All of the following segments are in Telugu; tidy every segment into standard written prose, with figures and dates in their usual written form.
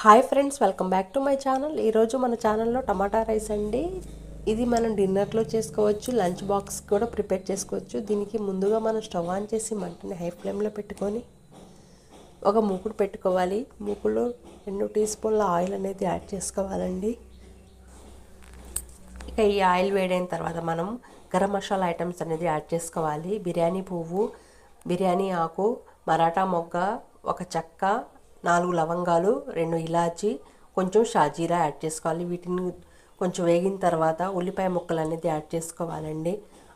Hi friends, welcome back to my channel. ఈరోజు మన ఛానల్లో టమాటా రైస్ అండి. ఇది మనం డిన్నర్లో చేసుకోవచ్చు, లంచ్ బాక్స్ కూడా ప్రిపేర్ చేసుకోవచ్చు. దీనికి ముందుగా మనం స్టవ్ ఆన్ చేసి మంటని హై ఫ్లేమ్లో పెట్టుకొని ఒక మూకుడు పెట్టుకోవాలి. మూకుడులో 2 టీ స్పూన్ల ఆయిల్ అనేది యాడ్ చేసుకోవాలండి. ఇక ఈ ఆయిల్ వేడైన తర్వాత మనం గరం మసాలా ఐటమ్స్ అనేది యాడ్ చేసుకోవాలి. బిర్యానీ పువ్వు, బిర్యానీ ఆకు, మరాఠా మొగ్గ, ఒక చెక్క, 4 లవంగాలు, 2 ఇలాచి, కొంచెం షాజీరా యాడ్ చేసుకోవాలి. వీటిని కొంచెం వేగిన తర్వాత ఉల్లిపాయ ముక్కలు అనేది యాడ్ చేసుకోవాలండి.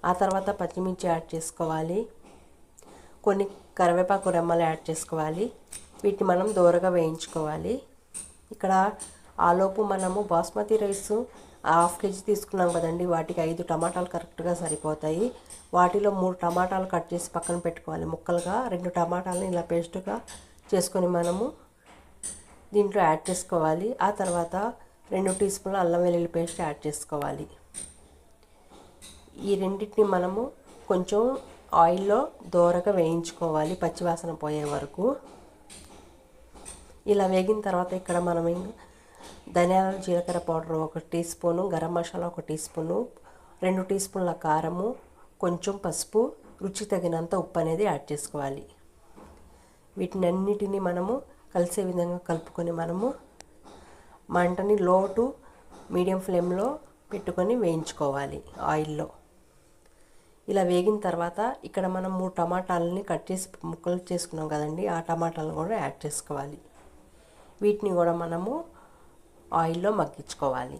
ఆ తర్వాత పచ్చిమిర్చి యాడ్ చేసుకోవాలి. కొన్ని కరివేపాకు రెమ్మలు యాడ్ చేసుకోవాలి. వీటిని మనం దూరగా వేయించుకోవాలి. ఇక్కడ ఆలోపు మనము బాస్మతి రైస్ 1/2 కేజీ తీసుకున్నాం కదండి. వాటికి 5 టమాటాలు కరెక్ట్గా సరిపోతాయి. వాటిలో 3 టమాటాలు కట్ చేసి పక్కన పెట్టుకోవాలి ముక్కలుగా. 2 టమాటాలని ఇలా పేస్టుగా చేసుకొని మనము దీంట్లో యాడ్ చేసుకోవాలి. ఆ తర్వాత 2 టీ స్పూన్ల అల్లం వెల్లుల్లి పేస్ట్ యాడ్ చేసుకోవాలి. ఈ రెండింటిని మనము కొంచెం ఆయిల్లో దోరగా వేయించుకోవాలి, పచ్చివాసన పోయే వరకు. ఇలా వేగిన తర్వాత ఇక్కడ మనం ధనియాల జీలకర్ర powder 1 teaspoon, garam masala 1 teaspoon, 2 టీ స్పూన్ల కారము, కొంచెం పసుపు, రుచి తగినంత ఉప్పు అనేది యాడ్ చేసుకోవాలి. వీటిని అన్నిటినీ మనము కలిసే విధంగా కలుపుకొని మనము మంటని లో టు మీడియం ఫ్లేమ్లో పెట్టుకొని వేయించుకోవాలి ఆయిల్లో. ఇలా వేగిన తర్వాత ఇక్కడ మనం 3 టమాటాలని కట్ చేసి ముక్కలు చేసుకున్నాం కదండి. ఆ టమాటాలను కూడా యాడ్ చేసుకోవాలి. వీటిని కూడా మనము ఆయిల్లో మగ్గించుకోవాలి.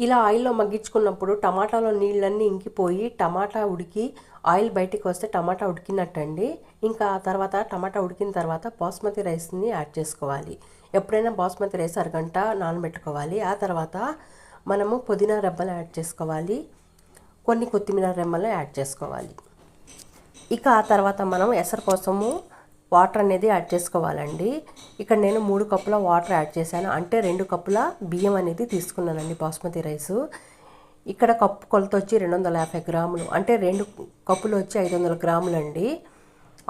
ఇలా ఆయిల్లో మగ్గించుకున్నప్పుడు టమాటాలో నీళ్ళన్నీ ఇంకిపోయి టమాటా ఉడికి ఆయిల్ బయటికి వస్తే టమాటా ఉడికినట్టండి. ఇంకా ఆ తర్వాత టమాటా ఉడికిన తర్వాత బాస్మతి రైస్ని యాడ్ చేసుకోవాలి. ఎప్పుడైనా బాస్మతి రైస్ అరగంట నానబెట్టుకోవాలి. ఆ తర్వాత మనము పుదీనా రెమ్మలు యాడ్ చేసుకోవాలి, కొన్ని కొత్తిమీర రెమ్మలు యాడ్ చేసుకోవాలి. ఇక ఆ తర్వాత మనం ఎసరు కోసము వాటర్ అనేది యాడ్ చేసుకోవాలండి. ఇక్కడ నేను 3 కప్పుల వాటర్ యాడ్ చేశాను, అంటే 2 కప్పుల బియ్యం అనేది తీసుకున్నానండి బాస్మతి రైసు. ఇక్కడ కప్పు కొలత వచ్చి 250 గ్రాములు, అంటే 2 కప్పులు వచ్చి 500 గ్రాములు అండి.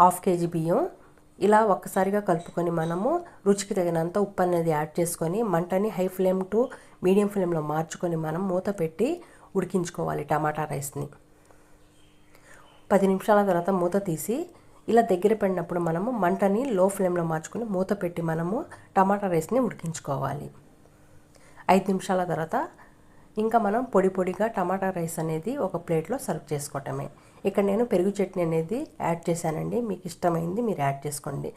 1/2 కేజీ బియ్యం. ఇలా ఒక్కసారిగా కలుపుకొని మనము రుచికి తగినంత ఉప్పు అనేది యాడ్ చేసుకొని మంటని హై ఫ్లేమ్ టు మీడియం ఫ్లేమ్లో మార్చుకొని మనం మూత పెట్టి ఉడికించుకోవాలి టమాటా రైస్ని. 10 నిమిషాల తర్వాత మూత తీసి ఇలా దగ్గర పడినప్పుడు మనము మంటని లో ఫ్లేమ్లో మార్చుకొని మూత పెట్టి మనము టమాటా రైస్ని ఉడికించుకోవాలి. 5 నిమిషాల తర్వాత ఇంకా మనం పొడి పొడిగా టమాటా రైస్ అనేది ఒక ప్లేట్లో సర్వ్ చేసుకోవటమే. ఇక్కడ నేను పెరుగు చట్నీ అనేది యాడ్ చేశానండి. మీకు ఇష్టమైంది మీరు యాడ్ చేసుకోండి.